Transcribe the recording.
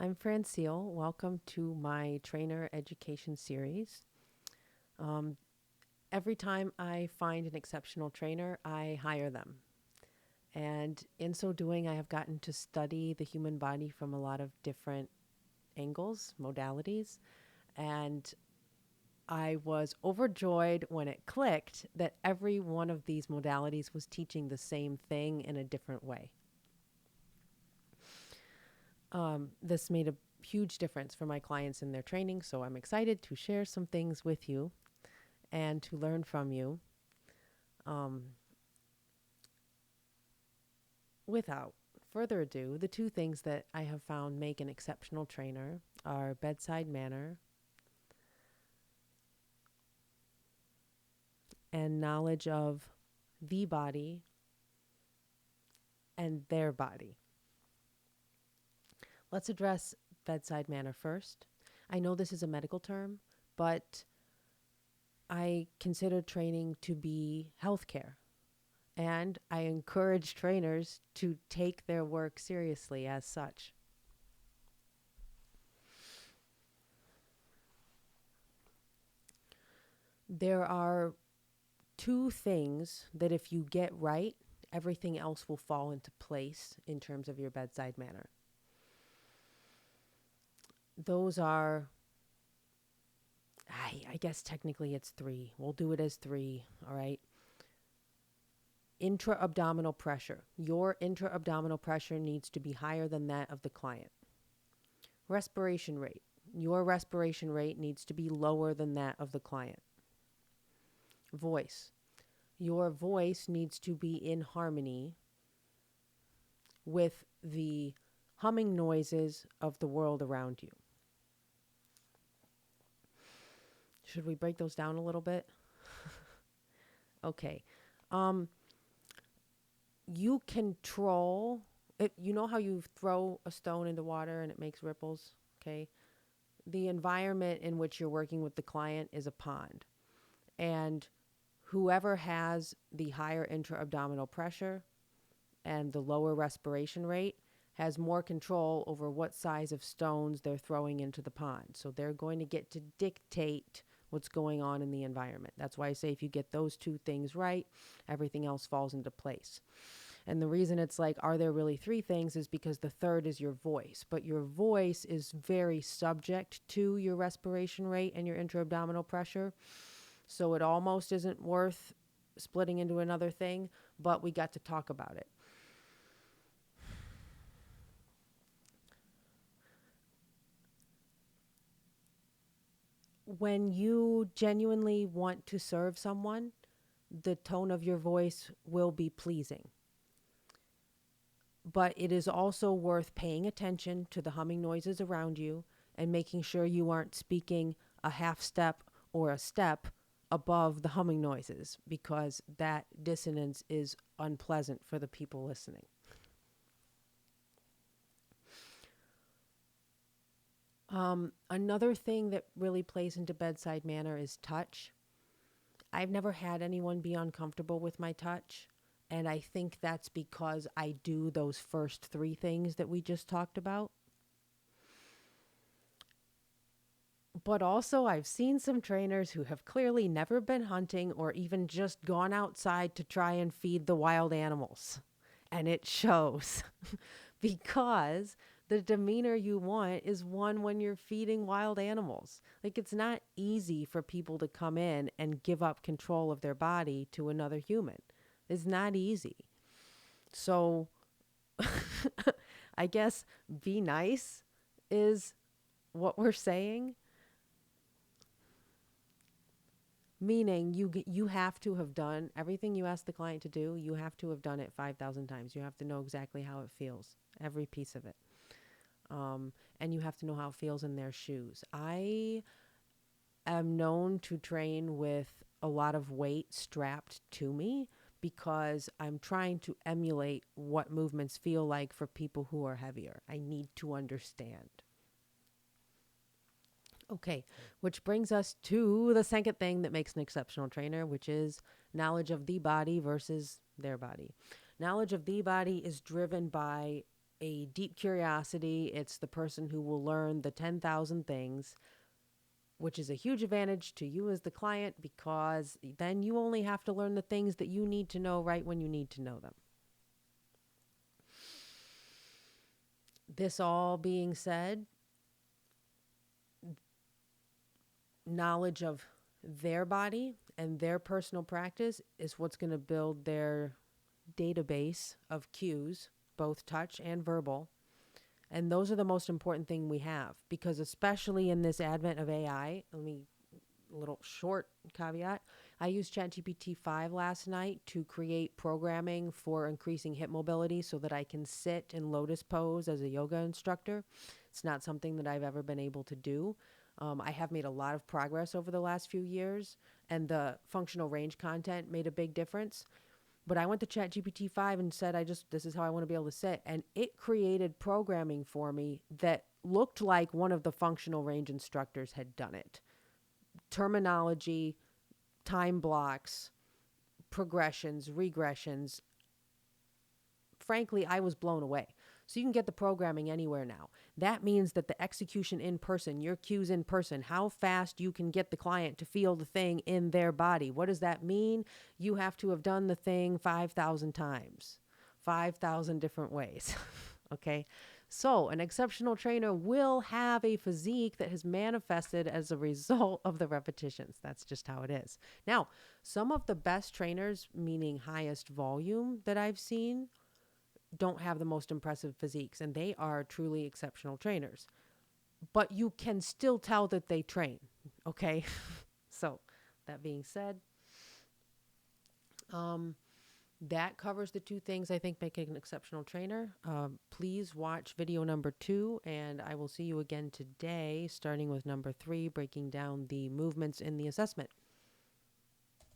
I'm Francille. Welcome to my trainer education series. Um, every time I find an exceptional trainer, I hire them. And in so doing, I have gotten to study the human body from a lot of different angles, modalities. And I was overjoyed when it clicked that every one of these modalities was teaching the same thing in a different way. This made a huge difference for my clients in their training, so I'm excited to share some things with you and to learn from you. Um, without further ado, the two things that I have found make an exceptional trainer are bedside manner and knowledge of the body and their body. Let's address bedside manner first. I know this is a medical term, but I consider training to be healthcare. And I encourage trainers to take their work seriously as such. There are two things that if you get right, everything else will fall into place in terms of your bedside manner. Those are, I guess technically it's three. We'll do it as three, all right? Intra abdominal pressure. Your intra abdominal pressure needs to be higher than that of the client. Respiration rate. Your respiration rate needs to be lower than that of the client. Voice. Your voice needs to be in harmony with the humming noises of the world around you. Should we break those down a little bit? Okay. Um, you control it. You know how you throw a stone into water and it makes ripples? Okay. The environment in which you're working with the client is a pond. And whoever has the higher intra abdominal pressure and the lower respiration rate has more control over what size of stones they're throwing into the pond. So they're going to get to dictate what's going on in the environment. That's why I say if you get those two things right, everything else falls into place. And the reason it's like, are there really three things, is because the third is your voice. But your voice is very subject to your respiration rate and your intra abdominal pressure. So it almost isn't worth splitting into another thing, but we got to talk about it. When you genuinely want to serve someone, the tone of your voice will be pleasing. But it is also worth paying attention to the humming noises around you and making sure you aren't speaking a half step or a step above the humming noises, because that dissonance is unpleasant for the people listening. Another thing that really plays into bedside manner is touch. I've never had anyone be uncomfortable with my touch. And I think that's because I do those first three things that we just talked about. But also, I've seen some trainers who have clearly never been hunting or even just gone outside to try and feed the wild animals. And it shows because the demeanor you want is one when you're feeding wild animals. Like, it's not easy for people to come in and give up control of their body to another human. It's not easy. So I guess be nice is what we're saying, meaning you have to have done everything you ask the client to do. You have to have done it 5,000 times. You have to know exactly how it feels, every piece of it. And you have to know how it feels in their shoes. I am known to train with a lot of weight strapped to me because I'm trying to emulate what movements feel like for people who are heavier. I need to understand. Okay, which brings us to the second thing that makes an exceptional trainer, which is knowledge of the body versus their body. Knowledge of the body is driven by a deep curiosity. It's the person who will learn the 10,000 things, which is a huge advantage to you as the client, because then you only have to learn the things that you need to know right when you need to know them. This all being said, knowledge of their body and their personal practice is what's going to build their database of cues, both touch and verbal. And those are the most important thing we have, because especially in this advent of AI, a little short caveat, I used ChatGPT 5 last night to create programming for increasing hip mobility so that I can sit in lotus pose as a yoga instructor. It's not something that I've ever been able to do. I have made a lot of progress over the last few years, and the functional range content made a big difference. But I went to ChatGPT 5 and said, this is how I want to be able to sit. And it created programming for me that looked like one of the functional range instructors had done it. Terminology, time blocks, progressions, regressions. Frankly, I was blown away. So you can get the programming anywhere now. That means that the execution in person, your cues in person, how fast you can get the client to feel the thing in their body. What does that mean? You have to have done the thing 5,000 times, 5,000 different ways. Okay. So an exceptional trainer will have a physique that has manifested as a result of the repetitions. That's just how it is. Now, some of the best trainers, meaning highest volume that I've seen, don't have the most impressive physiques, and they are truly exceptional trainers. But you can still tell that they train, okay? So, that being said, that covers the two things I think make an exceptional trainer. Please watch video number 2, and I will see you again today, starting with number 3, breaking down the movements in the assessment.